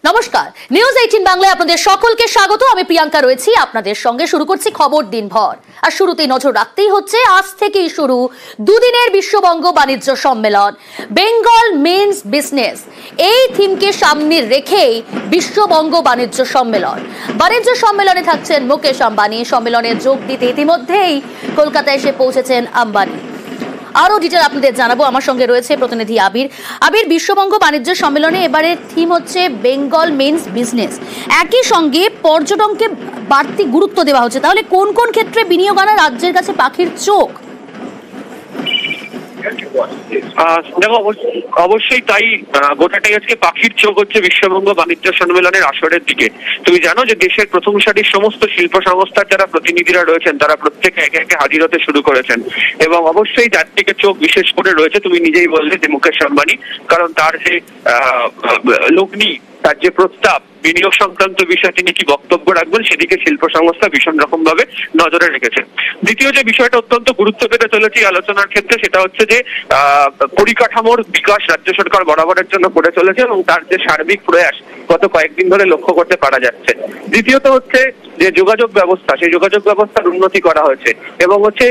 নমস্কার, নিউজ 18 বাংলায় আপনাদের সকলকে স্বাগত। আমি প্রিয়াঙ্কা রয়েছি আপনাদের সঙ্গে। শুরু করছি খবর দিনভর। আর শুরুতেই নজর রাখতেই হচ্ছে আজ থেকেই শুরু দুদিনের বিশ্ববঙ্গ বাণিজ্য সম্মেলন, বেঙ্গল মিনস বিজনেস। এই থিমকে সামনে রেখেই বিশ্ববঙ্গ বাণিজ্য সম্মেলন। বাণিজ্য সম্মেলনে থাকছেন মুকেশ আম্বানি। সম্মেলনে যোগ দিতে ইতিমধ্যেই কলকাতায় এসে পৌঁছেছেন আম্বানি। আরো ডিটেল আপনাদের জানাবো। আমার সঙ্গে রয়েছে প্রতিনিধি আবির। আবির, বিশ্ববঙ্গ বাণিজ্য সম্মেলনে এবারের থিম হচ্ছে বেঙ্গল মিনস বিজনেস। একই সঙ্গে পর্যটনকে বাড়তি গুরুত্ব দেওয়া হচ্ছে। তাহলে কোন কোন ক্ষেত্রে বিনিয়োগ আনা রাজ্যের কাছে পাখির চোখ? দেখো, অবশ্যই তাই। গোটাটাই আজকে পাখির চোখ হচ্ছে বিশ্ববঙ্গ বাণিজ্য সম্মেলনের আসরের দিকে। তুমি জানো যে দেশের প্রথম সারির সমস্ত শিল্প সংস্থার যারা প্রতিনিধিরা রয়েছেন তারা প্রত্যেকে একে একে হাজির হতে শুরু করেছেন, এবং অবশ্যই যার দিকে চোখ বিশেষ করে রয়েছে তুমি নিজেই বললে যে মুকেশ আম্বানি। কারণ তার যে লগ্নি, তার যে প্রস্তাব, বিনিয়োগ সংক্রান্ত বিষয়ে তিনি কি বক্তব্য রাখবেন সেদিকে শিল্প সংস্থা ভীষণ রকম ভাবে নজরে রেখেছে। দ্বিতীয় যে বিষয়টা অত্যন্ত গুরুত্ব পেতে চলেছে আলোচনার ক্ষেত্রে সেটা হচ্ছে যে পরিকাঠামোর বিকাশ রাজ্য সরকার বরাবরের জন্য করে চলেছে, এবং তার যে সার্বিক প্রয়াস গত কয়েকদিন ধরে লক্ষ্য করতে পারা যাচ্ছে। দ্বিতীয়ত হচ্ছে যে যোগাযোগ ব্যবস্থা, সেই যোগাযোগ ব্যবস্থার উন্নতি করা হয়েছে, এবং হচ্ছে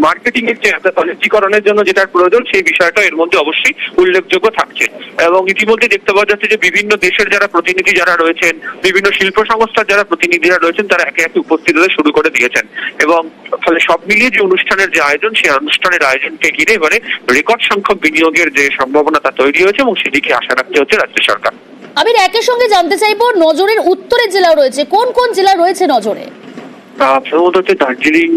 মার্কেটিং এর যে বাণিজ্যিকরণের জন্য যেটার প্রয়োজন সেই বিষয়টা এর মধ্যে অবশ্যই উল্লেখযোগ্য থাকছে। এবং ইতিমধ্যে দেখতে পাওয়া যাচ্ছে যে বিভিন্ন দেশের যারা প্রতিনিধি যারা রয়েছেন, বিভিন্ন শিল্প সংস্থার যারা প্রতিনিধিরা রয়েছেন তারা একে একে উপস্থিত হতে শুরু করে দিয়েছেন, এবং ফলে সব মিলিয়ে যে অনুষ্ঠানের যে আয়োজন, সেই অনুষ্ঠানের আয়োজনকে ঘিরে এবারে রেকর্ড সংখ্যক বিনিয়োগের যে সম্ভাবনা তা তৈরি হয়েছে, এবং সেদিকে আশা রাখতে হচ্ছে রাজ্য সরকার। আমি একই সঙ্গে জানতে চাইবো, নজরের উত্তরের জেলা রয়েছে, কোন কোন জেলা রয়েছে নজরে? প্রথমত হচ্ছে দার্জিলিং,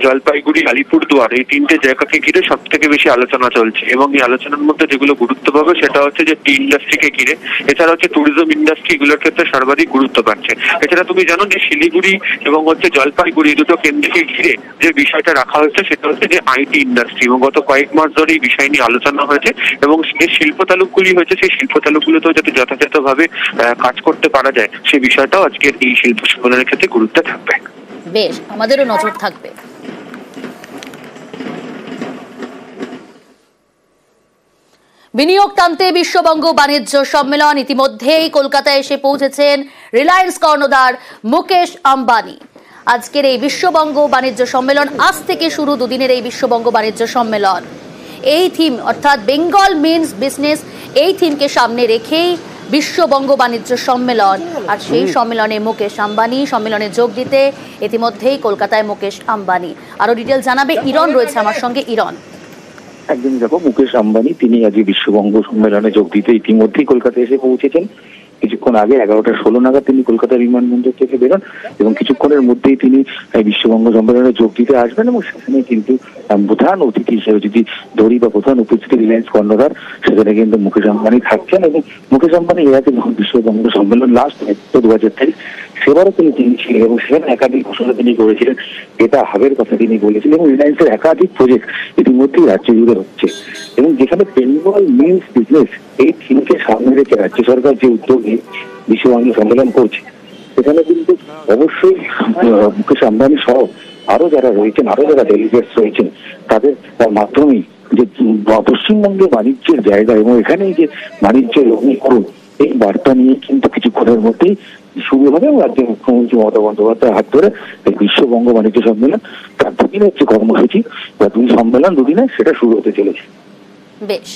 জলপাইগুড়ি, আলিপুরদুয়ার, এই তিনটে জায়গাকে ঘিরে সব থেকে বেশি আলোচনা চলছে। এবং এই আলোচনার মধ্যে যেগুলো গুরুত্ব পাবে সেটা হচ্ছে যে টি ইন্ডাস্ট্রিকে ঘিরে, এছাড়া হচ্ছে ট্যুরিজম ইন্ডাস্ট্রি, এগুলোর ক্ষেত্রে সর্বাধিক গুরুত্ব পাচ্ছে। এছাড়া তুমি জানো যে শিলিগুড়ি এবং হচ্ছে জলপাইগুড়ি দুটো কেন্দ্রকে ঘিরে যে বিষয়টা রাখা হয়েছে সেটা হচ্ছে যে আইটি ইন্ডাস্ট্রি, এবং গত কয়েক মাস ধরে এই বিষয় নিয়ে আলোচনা হয়েছে, এবং যে শিল্প তালুকগুলি হয়েছে সেই শিল্প তালুকগুলোতেও যাতে যথাযথভাবে কাজ করতে পারা যায় সেই বিষয়টাও আজকের এই শিল্প সম্মেলনের ক্ষেত্রে গুরুত্ব থাকবে। বেশ, আমাদেরও নজর থাকবে। বিনিয়োগ টানতে বিশ্ববঙ্গ বাণিজ্য সম্মেলন। ইতিমধ্যেই কলকাতায় এসে পৌঁছেছেন রিলায়েন্স কর্ণধার মুকেশ আম্বানি। আজকের এই বিশ্ববঙ্গ বাণিজ্য সম্মেলন, আজ থেকে শুরু দুদিনের এই বিশ্ববঙ্গ বাণিজ্য সম্মেলন। এই থিম অর্থাৎ বেঙ্গল মিনস বিজনেস, এই থিমকে সামনে রেখেই বিশ্ববঙ্গ বাণিজ্য সম্মেলন। আর সেই সম্মেলনে মুকেশ আম্বানি। সম্মেলনে যোগ দিতে ইতিমধ্যেই কলকাতায় মুকেশ আম্বানি। আরো ডিটেল জানাবে ইরন রয়েছে আমার সঙ্গে। ইরন, একদম দেখো, মুকেশ আম্বানি তিনি আজ বিশ্ববঙ্গ সম্মেলনে যোগ দিতে ইতিমধ্যেই কলকাতায় এসে পৌঁছেছেন। কিছুক্ষণ আগে 11:16 নাগাদ তিনি কলকাতা বিমানবন্দর থেকে বেরোন, এবং কিছুক্ষণের মধ্যেই তিনি বিশ্ববঙ্গ সম্মেলনে যোগ দিতে আসবেন। এবং সেখানে কিন্তু প্রধান অতিথি হিসেবে যদি ধরি বা প্রধান উপস্থিতি রিলায়েন্স কর্ণধার, সেখানে কিন্তু মুকেশ আম্বানি থাকছেন। এবং মুকেশ আম্বানি এর আগে যখন বিশ্ববঙ্গ সম্মেলন লাস্ট 2023 সেবারও তিনি ছিলেন, এবং সেখানে একাধিক ঘোষণা তিনি করেছিলেন, এটা হাবের কথা তিনি বলেছিলেন। এবং রিলায়েন্সের একাধিক প্রজেক্ট ইতিমধ্যেই রাজ্য জুড়ে হচ্ছে, এবং যেখানে বেঙ্গল মিনস বিজনেস এই থিমকে সামনে রেখে রাজ্য সরকার যে উদ্যোগে বিশ্ববঙ্গ সম্মেলন করছে, সেখানে কিন্তু অবশ্যই মুকেশ আম্বানি সহ আরো যারা রয়েছেন, আরো যারা ডেলিগেটস রয়েছেন, তাদের মাধ্যমেই যে পশ্চিমবঙ্গে বাণিজ্যের জায়গা এবং এখানে যে বাণিজ্যের লগ্নীকরণ, এই বার্তা নিয়ে কিন্তু কিছুক্ষণের মধ্যেই শুরু হবে। রাজ্যের মুখ্যমন্ত্রী মমতা বন্দ্যোপাধ্যায়ের হাত ধরে এই বিশ্ববঙ্গ বাণিজ্য সম্মেলন, তার দুদিনের যে কর্মসূচি বা দুদিনে সেটা শুরু হতে চলেছে। বেশ।